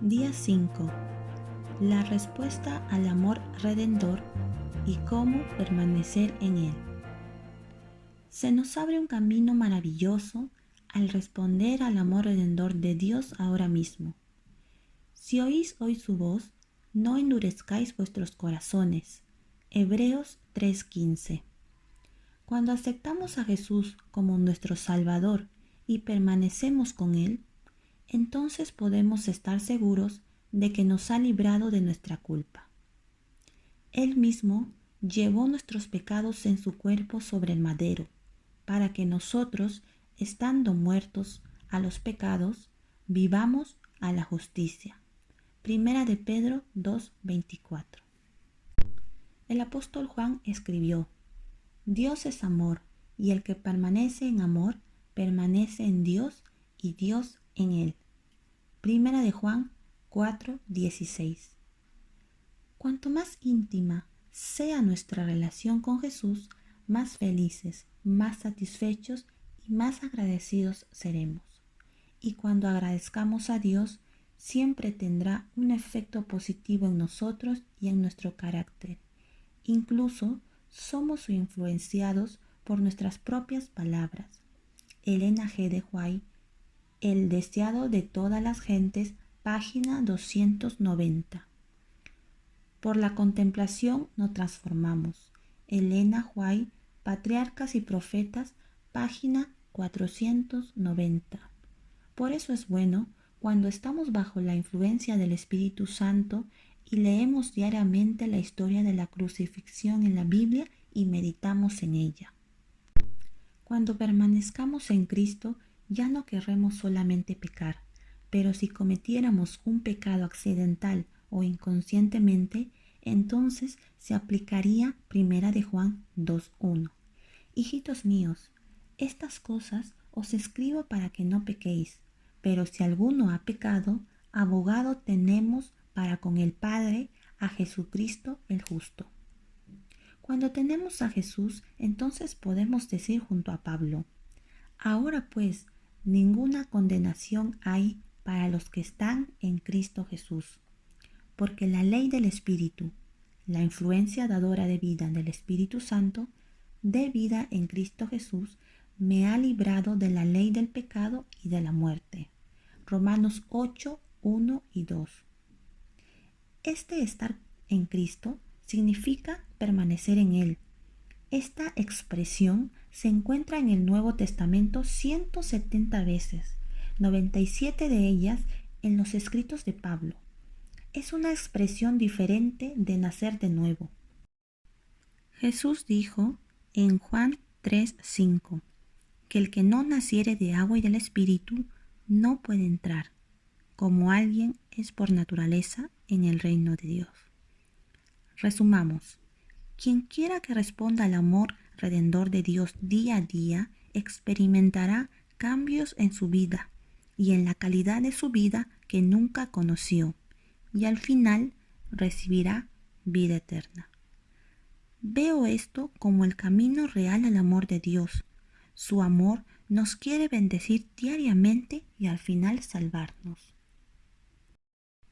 Día 5. La respuesta al amor redentor y cómo permanecer en él. Se nos abre un camino maravilloso al responder al amor redentor de Dios ahora mismo. Si oís hoy su voz, no endurezcáis vuestros corazones. Hebreos 3:15. Cuando aceptamos a Jesús como nuestro Salvador y permanecemos con Él, entonces podemos estar seguros de que nos ha librado de nuestra culpa. Él mismo llevó nuestros pecados en su cuerpo sobre el madero, para que nosotros, estando muertos a los pecados, vivamos a la justicia. Primera de Pedro 2:24. El apóstol Juan escribió: Dios es amor, y el que permanece en amor, permanece en Dios y Dios en él. Primera de Juan 4:16. Cuanto más íntima sea nuestra relación con Jesús, más felices, más satisfechos y más agradecidos seremos. Y cuando agradezcamos a Dios, siempre tendrá un efecto positivo en nosotros y en nuestro carácter. Incluso somos influenciados por nuestras propias palabras. Elena G. de White, El deseado de todas las gentes, página 290. Por la contemplación nos transformamos. Elena White, Patriarcas y Profetas, página 490. Por eso es bueno, cuando estamos bajo la influencia del Espíritu Santo y leemos diariamente la historia de la crucifixión en la Biblia y meditamos en ella. Cuando permanezcamos en Cristo, ya no querremos solamente pecar, pero si cometiéramos un pecado accidental o inconscientemente, entonces se aplicaría Primera de Juan 2:1. Hijitos míos, estas cosas os escribo para que no pequéis, pero si alguno ha pecado, abogado tenemos para con el Padre, a Jesucristo el justo. Cuando tenemos a Jesús, entonces podemos decir junto a Pablo: ahora pues, ninguna condenación hay para los que están en Cristo Jesús, porque la ley del Espíritu, la influencia dadora de vida del Espíritu Santo, de vida en Cristo Jesús, me ha librado de la ley del pecado y de la muerte. Romanos 8:1 y 2. Este estar en Cristo significa permanecer en Él. Esta expresión se encuentra en el Nuevo Testamento 170 veces, 97 de ellas en los escritos de Pablo. Es una expresión diferente de nacer de nuevo. Jesús dijo en Juan 3:5 que el que no naciere de agua y del Espíritu no puede entrar, como alguien es por naturaleza, en el reino de Dios. Resumamos. Quien quiera que responda al amor redentor de Dios día a día experimentará cambios en su vida y en la calidad de su vida que nunca conoció, y al final recibirá vida eterna. Veo esto como el camino real al amor de Dios. Su amor nos quiere bendecir diariamente y al final salvarnos.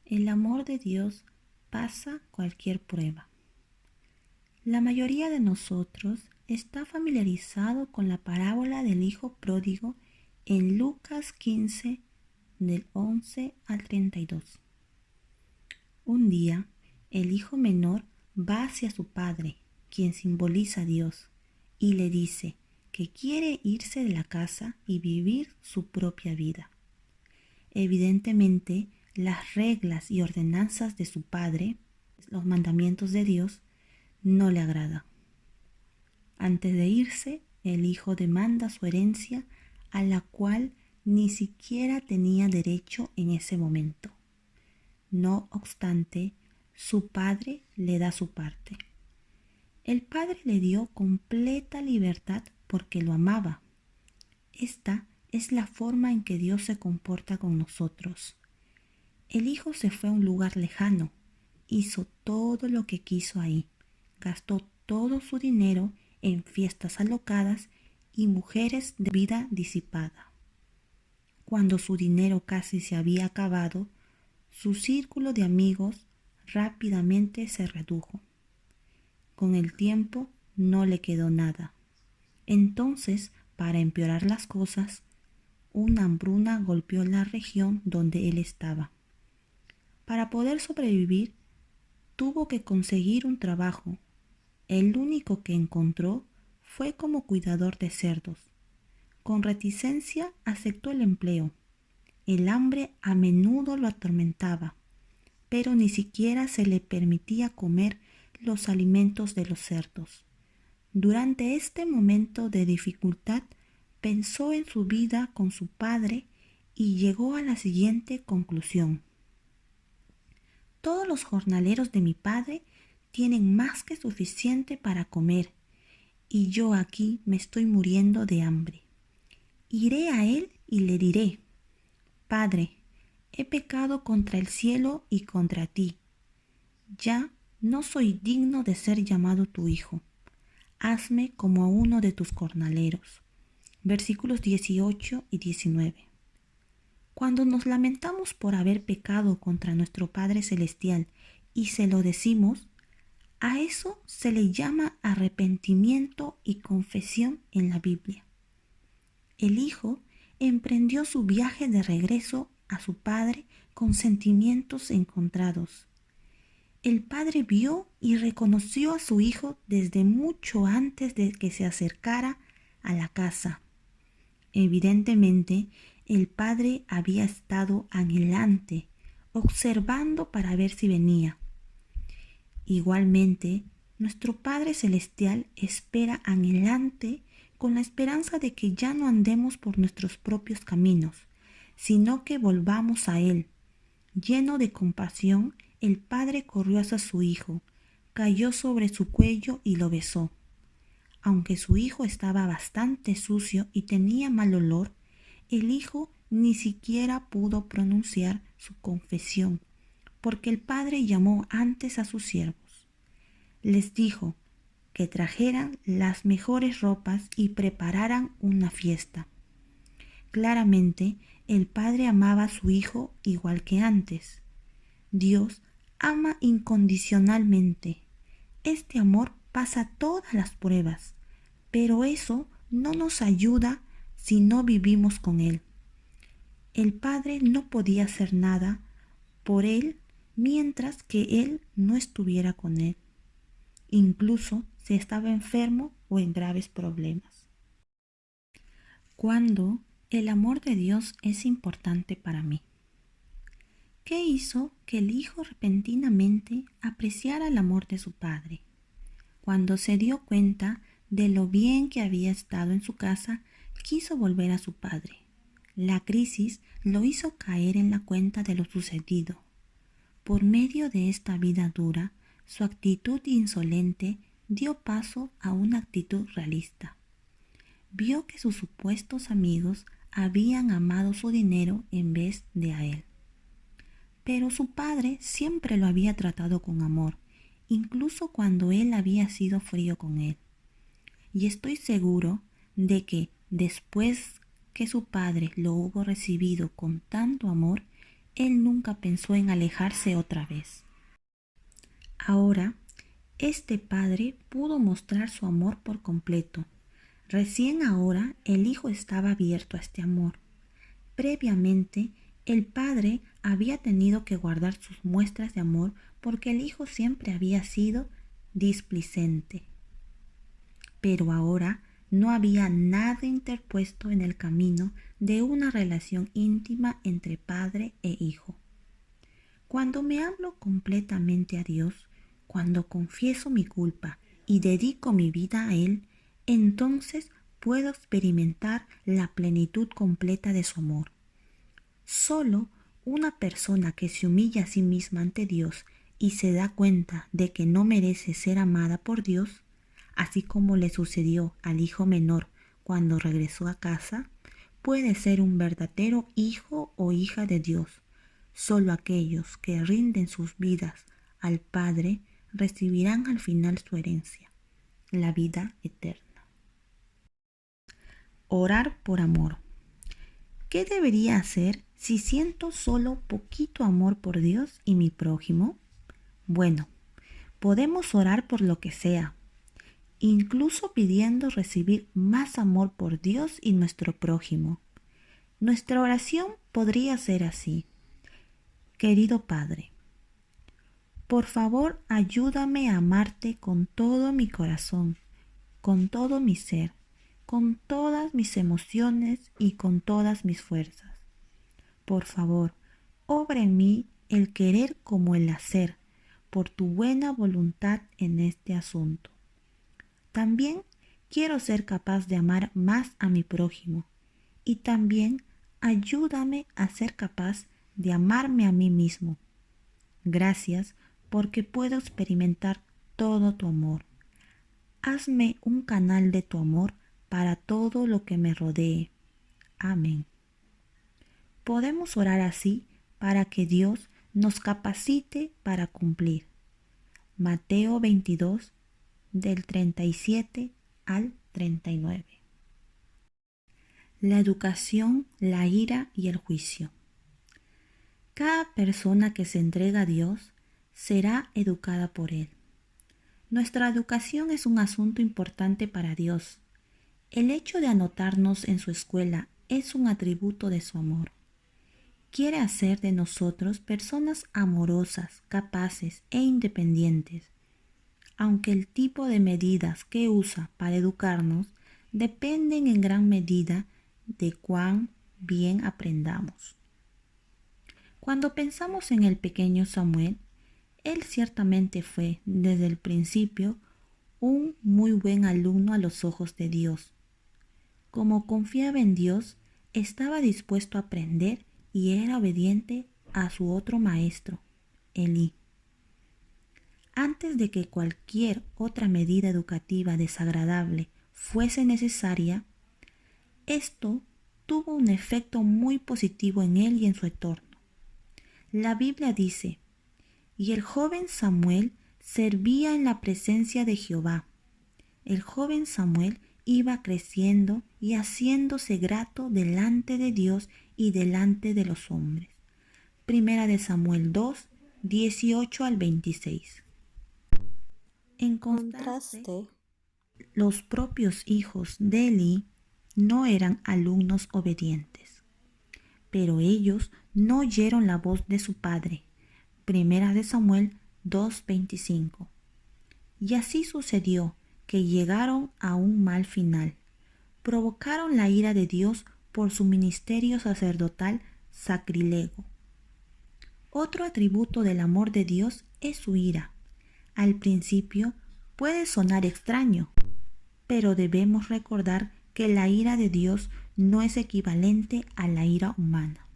El amor de Dios pasa cualquier prueba. La mayoría de nosotros está familiarizado con la parábola del hijo pródigo en Lucas 15, del 11 al 32. Un día, el hijo menor va hacia su padre, quien simboliza a Dios, y le dice que quiere irse de la casa y vivir su propia vida. Evidentemente, las reglas y ordenanzas de su padre, los mandamientos de Dios, no le agrada. Antes de irse, el hijo demanda su herencia, a la cual ni siquiera tenía derecho en ese momento. No obstante, su padre le da su parte. El padre le dio completa libertad porque lo amaba. Esta es la forma en que Dios se comporta con nosotros. El hijo se fue a un lugar lejano, hizo todo lo que quiso ahí, gastó todo su dinero en fiestas alocadas y mujeres de vida disipada. Cuando su dinero casi se había acabado, su círculo de amigos rápidamente se redujo. Con el tiempo no le quedó nada. Entonces, para empeorar las cosas, una hambruna golpeó la región donde él estaba. Para poder sobrevivir, tuvo que conseguir un trabajo. El único que encontró fue como cuidador de cerdos. Con reticencia aceptó el empleo. El hambre a menudo lo atormentaba, pero ni siquiera se le permitía comer los alimentos de los cerdos. Durante este momento de dificultad, pensó en su vida con su padre y llegó a la siguiente conclusión. Todos los jornaleros de mi padre tienen más que suficiente para comer, y yo aquí me estoy muriendo de hambre. Iré a él y le diré: Padre, he pecado contra el cielo y contra ti. Ya no soy digno de ser llamado tu hijo. Hazme como a uno de tus jornaleros. Versículos 18 y 19. Cuando nos lamentamos por haber pecado contra nuestro Padre Celestial y se lo decimos, a eso se le llama arrepentimiento y confesión en la Biblia. El hijo emprendió su viaje de regreso a su padre con sentimientos encontrados. El padre vio y reconoció a su hijo desde mucho antes de que se acercara a la casa. Evidentemente, el padre había estado anhelante, observando para ver si venía. Igualmente, nuestro Padre Celestial espera anhelante con la esperanza de que ya no andemos por nuestros propios caminos, sino que volvamos a Él. Lleno de compasión, el padre corrió hacia su hijo, cayó sobre su cuello y lo besó. Aunque su hijo estaba bastante sucio y tenía mal olor, el hijo ni siquiera pudo pronunciar su confesión, porque el padre llamó antes a sus siervos. Les dijo que trajeran las mejores ropas y prepararan una fiesta. Claramente, el padre amaba a su hijo igual que antes. Dios ama incondicionalmente. Este amor pasa todas las pruebas, pero eso no nos ayuda si no vivimos con Él. El padre no podía hacer nada por él mientras que él no estuviera con él, incluso si estaba enfermo o en graves problemas. ¿Cuándo el amor de Dios es importante para mí? ¿Qué hizo que el hijo repentinamente apreciara el amor de su padre? Cuando se dio cuenta de lo bien que había estado en su casa, quiso volver a su padre. La crisis lo hizo caer en la cuenta de lo sucedido. Por medio de esta vida dura, su actitud insolente dio paso a una actitud realista. Vio que sus supuestos amigos habían amado su dinero en vez de a él. Pero su padre siempre lo había tratado con amor, incluso cuando él había sido frío con él. Y estoy seguro de que después que su padre lo hubo recibido con tanto amor, él nunca pensó en alejarse otra vez. Ahora, este padre pudo mostrar su amor por completo. Recién ahora el hijo estaba abierto a este amor. Previamente, el padre había tenido que guardar sus muestras de amor porque el hijo siempre había sido displicente. Pero ahora no había nada interpuesto en el camino de una relación íntima entre padre e hijo. Cuando me hablo completamente a Dios, cuando confieso mi culpa y dedico mi vida a Él, entonces puedo experimentar la plenitud completa de su amor. Solo una persona que se humilla a sí misma ante Dios y se da cuenta de que no merece ser amada por Dios, así como le sucedió al hijo menor cuando regresó a casa, puede ser un verdadero hijo o hija de Dios. Solo aquellos que rinden sus vidas al Padre recibirán al final su herencia, la vida eterna. Orar por amor. ¿Qué debería hacer Si siento solo poquito amor por Dios y mi prójimo, bueno, podemos orar por lo que sea, incluso pidiendo recibir más amor por Dios y nuestro prójimo. Nuestra oración podría ser así: Querido Padre, por favor ayúdame a amarte con todo mi corazón, con todo mi ser, con todas mis emociones y con todas mis fuerzas. Por favor, obra en mí el querer como el hacer, por tu buena voluntad en este asunto. También quiero ser capaz de amar más a mi prójimo, y también ayúdame a ser capaz de amarme a mí mismo. Gracias porque puedo experimentar todo tu amor. Hazme un canal de tu amor para todo lo que me rodee. Amén. Podemos orar así para que Dios nos capacite para cumplir. Mateo 22, del 37 al 39. La educación, la ira y el juicio. Cada persona que se entrega a Dios será educada por Él. Nuestra educación es un asunto importante para Dios. El hecho de anotarnos en su escuela es un atributo de su amor. Quiere hacer de nosotros personas amorosas, capaces e independientes, aunque el tipo de medidas que usa para educarnos dependen en gran medida de cuán bien aprendamos. Cuando pensamos en el pequeño Samuel, él ciertamente fue, desde el principio, un muy buen alumno a los ojos de Dios. Como confiaba en Dios, estaba dispuesto a aprender y era obediente a su otro maestro, Elí. Antes de que cualquier otra medida educativa desagradable fuese necesaria, esto tuvo un efecto muy positivo en él y en su entorno. La Biblia dice: y el joven Samuel servía en la presencia de Jehová. El joven Samuel iba creciendo y haciéndose grato delante de Dios y delante de los hombres. Primera de Samuel 2, 18 al 26. En contraste, los propios hijos de Eli no eran alumnos obedientes, pero ellos no oyeron la voz de su padre. Primera de Samuel 2:25. Y así sucedió que llegaron a un mal final. Provocaron la ira de Dios por su ministerio sacerdotal sacrílego. Otro atributo del amor de Dios es su ira. Al principio puede sonar extraño, pero debemos recordar que la ira de Dios no es equivalente a la ira humana.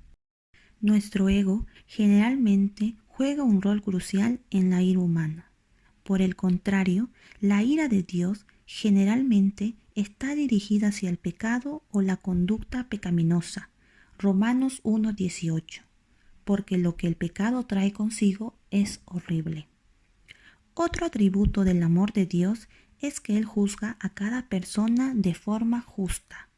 Nuestro ego generalmente juega un rol crucial en la ira humana. Por el contrario, la ira de Dios generalmente está dirigida hacia el pecado o la conducta pecaminosa. Romanos 1:18. Porque lo que el pecado trae consigo es horrible. Otro atributo del amor de Dios es que Él juzga a cada persona de forma justa.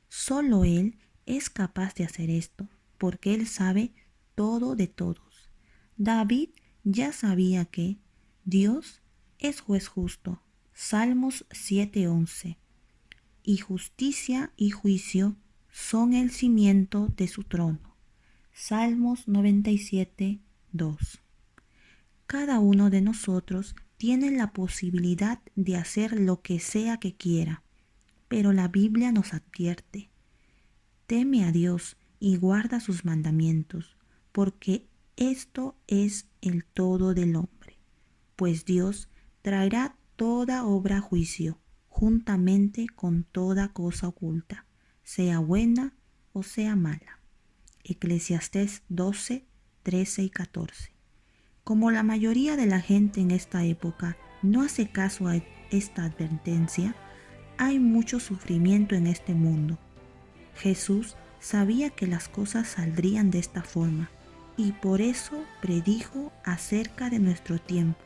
Solo Él es capaz de hacer esto, porque Él sabe todo de todos. David ya sabía que Dios es juez justo. Salmos 7:11. Y justicia y juicio son el cimiento de su trono. Salmos 97:2. Cada uno de nosotros tiene la posibilidad de hacer lo que sea que quiera, pero la Biblia nos advierte: teme a Dios y guarda sus mandamientos, porque esto es el todo del hombre. Pues Dios traerá toda obra a juicio, juntamente con toda cosa oculta, sea buena o sea mala. Eclesiastés 12, 13 y 14. Como la mayoría de la gente en esta época no hace caso a esta advertencia, hay mucho sufrimiento en este mundo. Jesús sabía que las cosas saldrían de esta forma y por eso predijo acerca de nuestro tiempo.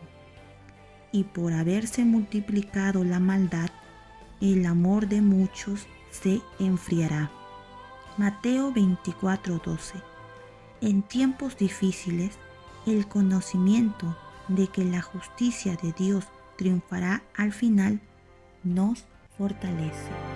Y por haberse multiplicado la maldad, el amor de muchos se enfriará. Mateo 24:12. En tiempos difíciles, el conocimiento de que la justicia de Dios triunfará al final nos fortalece.